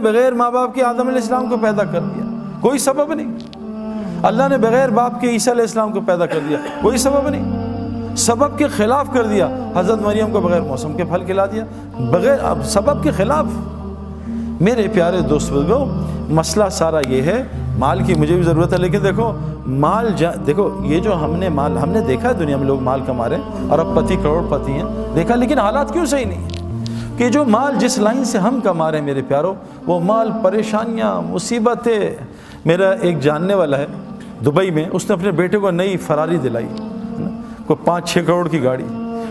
بغیر ماں باپ کے آدم علیہ السلام کو پیدا کر دیا، کوئی سبب نہیں۔ اللہ نے بغیر باپ کے عیسیٰ علیہ السلام کو پیدا کر دیا، کوئی سبب نہیں۔ سبب کے خلاف کر دیا، حضرت مریم کو بغیر موسم کے پھل کھلا دیا، بغیر اب سبب کے خلاف۔ میرے پیارے دوست بزرگوں، مسئلہ سارا یہ ہے، مال کی مجھے بھی ضرورت ہے، لیکن دیکھو مال دیکھو یہ جو ہم نے دیکھا ہے دنیا میں لوگ مال کما رہے ہیں، ارب پتی کروڑ پتی ہیں، دیکھا، لیکن حالات کیوں صحیح نہیں ہیں؟ کہ جو مال جس لائن سے ہم کما رہے ہیں میرے پیاروں، وہ مال پریشانیاں، مصیبتیں۔ میرا ایک جاننے والا ہے دبئی میں، اس نے اپنے بیٹے کو نئی فراری دلائی، کوئی 5-6 کروڑ کی گاڑی۔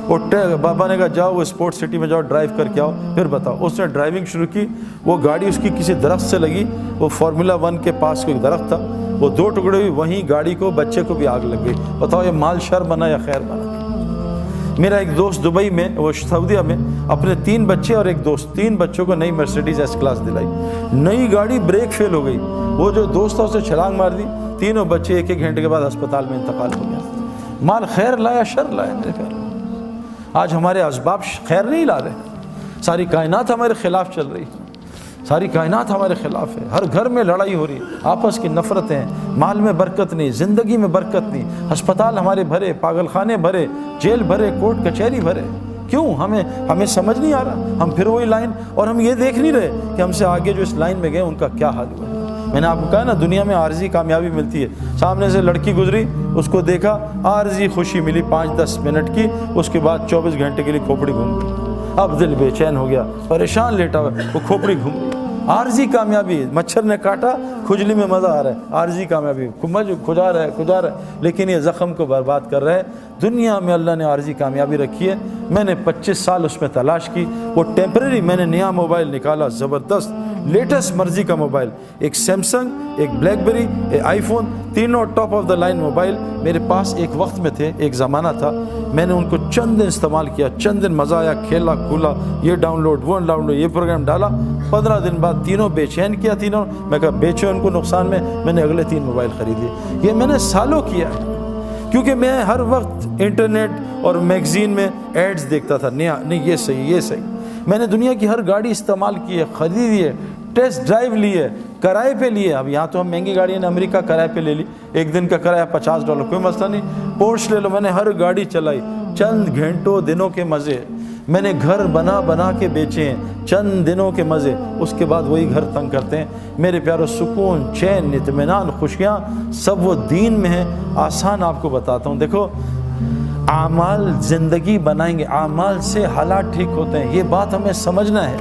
وہ بابا نے کہا جاؤ وہ اسپورٹ سٹی میں جاؤ ڈرائیو کر کے آؤ، پھر بتاؤ۔ اس نے ڈرائیونگ شروع کی، وہ گاڑی اس کی کسی درخت سے لگی، وہ فارمولا 1 کے پاس کوئی درخت تھا، وہ 2 ٹکڑے ہوئی، وہیں گاڑی کو بچے کو بھی آگ لگ گئی۔ بتاؤ یہ مال شر بنا یا خیر بنا؟ میرا ایک دوست دبئی میں، وہ سعودیہ میں، اپنے 3 بچے اور ایک دوست، 3 بچوں کو نئی مرسیڈیز ایس کلاس دلائی، نئی گاڑی، بریک فیل ہو گئی، وہ جو دوست تھا اسے چھلانگ مار دی، تینوں بچے 1-1 گھنٹے کے بعد اسپتال میں انتقال ہو گیا۔ مال خیر لایا شر لایا میرے پیارے؟ آج ہمارے اسباب خیر نہیں لا رہے، ساری کائنات ہمارے خلاف چل رہی ہے، ساری کائنات ہمارے خلاف ہے، ہر گھر میں لڑائی ہو رہی ہے، آپس کی نفرتیں، مال میں برکت نہیں، زندگی میں برکت نہیں، ہسپتال ہمارے بھرے، پاگل خانے بھرے، جیل بھرے، کورٹ کچہری بھرے۔ کیوں؟ ہمیں سمجھ نہیں آ رہا، ہم پھر وہی لائن، اور ہم یہ دیکھ نہیں رہے کہ ہم سے آگے جو اس لائن میں گئے ان کا کیا حال ہوا ہے۔ میں نے آپ کو کہا نا دنیا میں عارضی کامیابی ملتی ہے، سامنے سے لڑکی گزری، اس کو دیکھا، عارضی خوشی ملی 5-10 منٹ کی، اس کے بعد 24 گھنٹے کے لیے کھوپڑی گھوم گئی، اب دل بے چین ہو گیا، پریشان لیٹا ہوا، وہ کھوپڑی گھوم گئی۔ عارضی کامیابی، مچھر نے کاٹا، کھجلی میں مزہ آ رہا ہے، عارضی کامیابی، کھجا رہا ہے، لیکن یہ زخم کو برباد کر رہا ہے۔ دنیا میں اللہ نے عارضی کامیابی رکھی ہے، میں نے 25 سال اس میں تلاش کی، وہ ٹیمپریری، میں نے نیا موبائل نکالا، زبردست لیٹسٹ مرضی کا موبائل، ایک سیمسنگ، ایک بلیک بیری، ایک آئی فون، تینوں top of the line mobile میرے پاس ایک وقت میں تھے، ایک زمانہ تھا۔ میں نے ان کو چند دن استعمال کیا، چند دن مزہ آیا، کھیلا کھولا، یہ ڈاؤن لوڈ، وہ ڈاؤن لوڈ، یہ پروگرام ڈالا، 15 دن بعد تینوں بے چین کیا، تینوں میں کہا بیچو ان کو نقصان میں نے اگلے 3 موبائل خرید لیے۔ یہ میں نے سالوں کیا ہے، کیونکہ میں ہر وقت انٹرنیٹ اور میگزین میں ایڈز دیکھتا تھا، نہیں یہ صحیح، یہ صحیح۔ میں نے دنیا کی ہر گاڑی استعمال کی ہے، خریدی ہے، ٹیسٹ ڈرائیو لی ہے، کرائے پہ لیے۔ اب یہاں تو ہم مہنگی گاڑیاں نے امریکہ کرائے پہ لے لی، 1 دن کا کرایہ $50، کوئی مسئلہ نہیں، پورش لے لو۔ میں نے ہر گاڑی چلائی، چند گھنٹوں دنوں کے مزے، میں نے گھر بنا کے بیچے ہیں، چند دنوں کے مزے، اس کے بعد وہی گھر تنگ کرتے ہیں۔ میرے پیارو، سکون، چین، اطمینان، خوشیاں سب وہ دین میں ہیں۔ آسان آپ کو بتاتا ہوں، دیکھو اعمال زندگی بنائیں گے، اعمال سے حالات ٹھیک ہوتے ہیں، یہ بات ہمیں سمجھنا ہے۔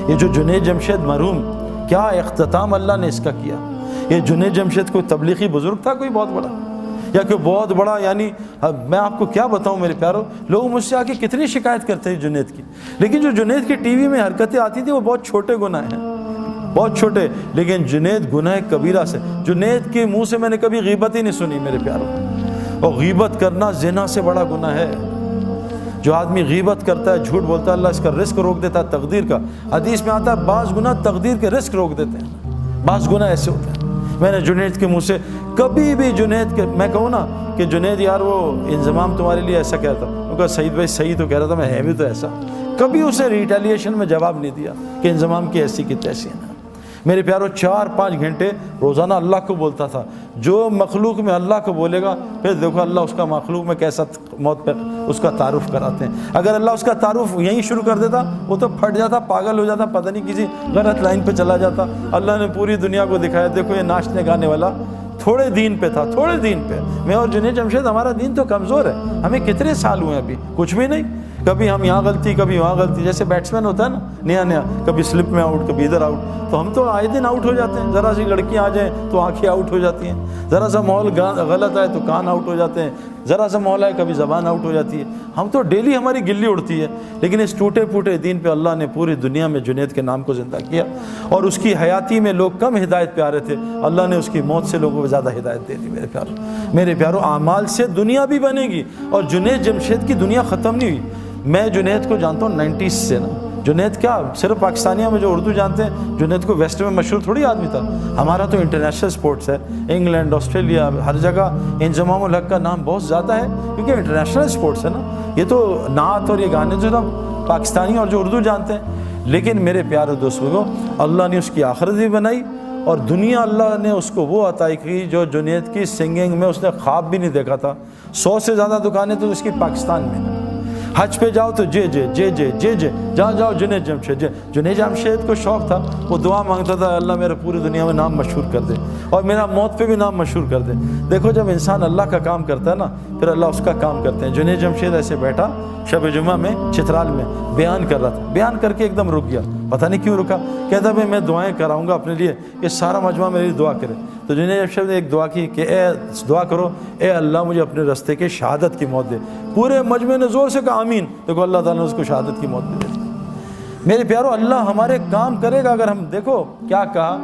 یہ جو جنید جمشید مرحوم، کیا اختتام اللہ نے اس کا کیا۔ یہ جنید جمشید کوئی تبلیغی بزرگ تھا کوئی بہت بڑا، یا کوئی بہت بڑا، یعنی میں آپ کو کیا بتاؤں میرے پیارو، لوگ مجھ سے آ کے کتنی شکایت کرتے ہیں جنید کی، لیکن جو جنید کی ٹی وی میں حرکتیں آتی تھی وہ بہت چھوٹے گناہ ہیں، بہت چھوٹے، لیکن جنید گناہ کبیرہ سے، جنید کے منہ سے میں نے کبھی غیبت ہی نہیں سنی میرے پیارو۔ اور غیبت کرنا زنا سے بڑا گناہ ہے۔ جو آدمی غیبت کرتا ہے، جھوٹ بولتا ہے، اللہ اس کا رزق روک دیتا ہے، تقدیر کا۔ حدیث میں آتا ہے بعض گناہ تقدیر کے رزق روک دیتے ہیں، بعض گناہ ایسے ہوتے ہیں۔ میں نے جنید کے منہ سے کبھی بھی جنید کے، میں کہوں نا کہ جنید یار وہ انضمام تمہارے لیے ایسا کہتا، وہ کہا سعید بھائی صحیح تو کہہ رہا تھا، میں ہے بھی تو ایسا، کبھی اسے ریٹیلیشن میں جواب نہیں دیا کہ انضمام کی ایسی کی تیسی ہے۔ میرے پیارو 4-5 گھنٹے روزانہ اللہ کو بولتا تھا۔ جو مخلوق میں اللہ کو بولے گا، پھر دیکھو اللہ اس کا مخلوق میں کیسا موت پہ اس کا تعارف کراتے ہیں۔ اگر اللہ اس کا تعارف یہیں شروع کر دیتا، وہ تو پھٹ جاتا، پاگل ہو جاتا، پتہ نہیں کسی غلط لائن پہ چلا جاتا۔ اللہ نے پوری دنیا کو دکھایا، دیکھو یہ ناچنے گانے والا تھوڑے دین پہ تھا، تھوڑے دین پہ۔ میں اور جنید جمشید، ہمارا دین تو کمزور ہے، ہمیں کتنے سال ہوئے ابھی، کچھ بھی نہیں، کبھی ہم یہاں غلطی، کبھی وہاں غلطی، جیسے بیٹسمین ہوتا ہے نا نیا، کبھی سلپ میں آؤٹ، کبھی ادھر آؤٹ، تو ہم تو آئے دن آؤٹ ہو جاتے ہیں۔ ذرا سی لڑکیاں آ جائیں تو آنکھیں آؤٹ ہو جاتی ہیں، ذرا سا ماحول غلط آئے تو کان آؤٹ ہو جاتے ہیں، ذرا سا ماحول آئے کبھی زبان آؤٹ ہو جاتی ہے۔ ہم تو ڈیلی ہماری گلی اڑتی ہے، لیکن اس ٹوٹے پھوٹے دین پہ اللہ نے پوری دنیا میں جنید کے نام کو زندہ کیا، اور اس کی حیاتی میں لوگ کم ہدایت پہ آ رہے تھے، اللہ نے اس کی موت سے لوگوں کو زیادہ ہدایت دے دی۔ میرے پیارو، اعمال سے دنیا بھی بنے گی، اور جنید جمشید کی دنیا ختم نہیں ہوئی۔ میں جنید کو جانتا ہوں 90s سے نا، جنید کیا صرف پاکستانیوں میں جو اردو جانتے ہیں، جنید کو ویسٹ میں مشہور تھوڑی آدمی تھا۔ ہمارا تو انٹرنیشنل سپورٹس ہے، انگلینڈ، آسٹریلیا، ہر جگہ انضمام الحق کا نام بہت زیادہ ہے، کیونکہ انٹرنیشنل سپورٹس ہے نا۔ یہ تو نعت اور یہ گانے جو نا پاکستانی اور جو اردو جانتے ہیں، لیکن میرے پیارے دوستوں، اللہ نے اس کی آخرت بھی بنائی اور دنیا اللہ نے اس کو وہ عطا کی جو جنید کی سنگنگ میں اس نے خواب بھی نہیں دیکھا تھا۔ 100 سے زیادہ دکانیں تو اس کی پاکستان میں ہیں۔ حج پہ جاؤ تو جے جہاں جاؤ جنید جمشید جنید جمشید کو شوق تھا، وہ دعا مانگتا تھا اللہ میرے پوری دنیا میں نام مشہور کر دے اور میرا موت پہ بھی نام مشہور کر دے۔ دیکھو جب انسان اللہ کا کام کرتا ہے نا پھر اللہ اس کا کام کرتے ہیں۔ جنید جمشید ایسے بیٹھا شب جمعہ میں چترال میں بیان کر رہا تھا، بیان کر کے ایک دم رک گیا، پتہ نہیں کیوں رکا، کہتا بھائی میں دعائیں کراؤں گا اپنے لیے، یہ سارا مجمع میری دعا کرے۔ تو جنید جمشید نے ایک دعا کی کہ اے دعا کرو اے اللہ مجھے اپنے رستے کے شہادت کی موت دے۔ پورے مجمع نے زور سے کہا آمین۔ دیکھو اللہ تعالیٰ نے اس کو شہادت کی موت بھی دے دی۔ میرے پیارو اللہ ہمارے کام کرے گا اگر ہم، دیکھو کیا کہا،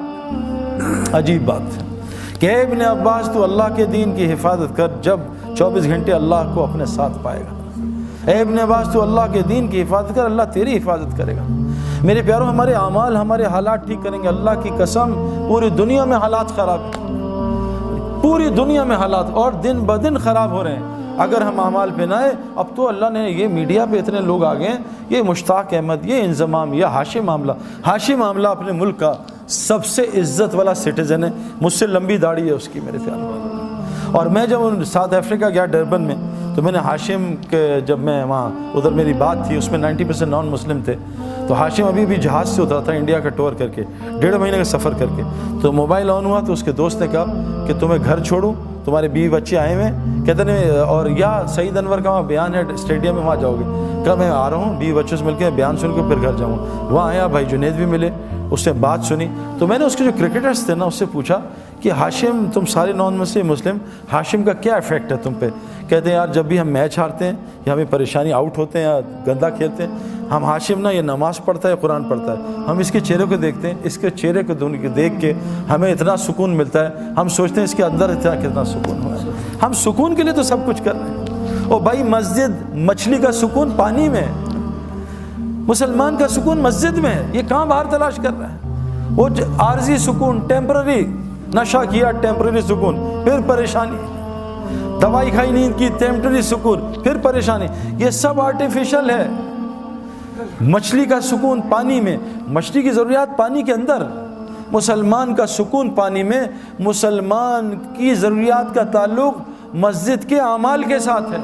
عجیب بات کہ اے ابن عباس تو اللہ کے دین کی حفاظت کر جب 24 گھنٹے اللہ کو اپنے ساتھ پائے گا۔ اے ابن عباس تو اللہ کے دین کی حفاظت کر، اللہ تیری حفاظت کرے گا۔ میرے پیارو ہمارے اعمال ہمارے حالات ٹھیک کریں گے۔ اللہ کی قسم پوری دنیا میں حالات خراب ہیں، پوری دنیا میں حالات اور دن بدن خراب ہو رہے ہیں۔ اگر ہم اعمال پہ نہ آئے، اب تو اللہ نے یہ میڈیا پہ اتنے لوگ آ گئے ہیں، یہ مشتاق احمد، یہ انضمام، یہ ہاشم معاملہ اپنے ملک کا سب سے عزت والا سٹیزن ہے، مجھ سے لمبی داڑھی ہے اس کی میرے پیارو۔ اور میں جب ساؤتھ افریقہ گیا ڈربن میں تو میں نے ہاشم کے، جب میں وہاں ادھر میری بات تھی اس میں 90% نان مسلم تھے، تو ہاشم ابھی بھی جہاز سے اترا تھا انڈیا کا ٹور کر کے، 1.5 مہینے کا سفر کر کے، تو موبائل آن ہوا تو اس کے دوست نے کہا کہ تمہیں گھر چھوڑوں، تمہارے بیوی بچے آئے ہوئے ہیں، کہتے ہیں اور یا سعید انور کا وہاں بیان ہے اسٹیڈیم میں، وہاں جاؤ گے؟ کہا میں آ رہا ہوں، بیوی بچوں سے مل کے بیان سن کے پھر گھر جاؤں گا۔ وہاں آیا بھائی جنید بھی ملے، اس نے بات سنی، تو میں نے اس کے جو کرکٹرز تھے نا اس سے پوچھا کہ ہاشم، تم سارے نان مسلم، ہاشم کا کیا ایفیکٹ ہے تم پہ؟ کہتے ہیں یار جب بھی ہم میچ ہارتے ہیں یا ہمیں پریشانی، آؤٹ ہوتے ہیں یا گندا کھیلتے ہیں، ہم ہاشم نا یہ نماز پڑھتا ہے قرآن پڑھتا ہے، ہم اس کے چہرے کو دیکھتے ہیں، اس کے چہرے کو دیکھ کے ہمیں اتنا سکون ملتا ہے، ہم سوچتے ہیں اس کے اندر کتنا سکون ہوا ہے۔ ہم سکون کے لیے تو سب کچھ کر رہے ہیں۔ او بھائی مسجد، مچھلی کا سکون پانی میں، مسلمان کا سکون مسجد میں ہے، یہ کہاں باہر تلاش کر رہا ہے؟ وہ عارضی سکون، ٹیمپرری، نشہ کیا ٹیمپرری سکون، پھر پریشانی، دوائی کھائی نیند کی ٹیمپرری سکون، پھر پریشانی، یہ سب آرٹیفیشل ہے۔ مچھلی کا سکون پانی میں، مچھلی کی ضروریات پانی کے اندر، مسلمان کا سکون پانی میں، مسلمان کی ضروریات کا تعلق مسجد کے اعمال کے ساتھ ہے۔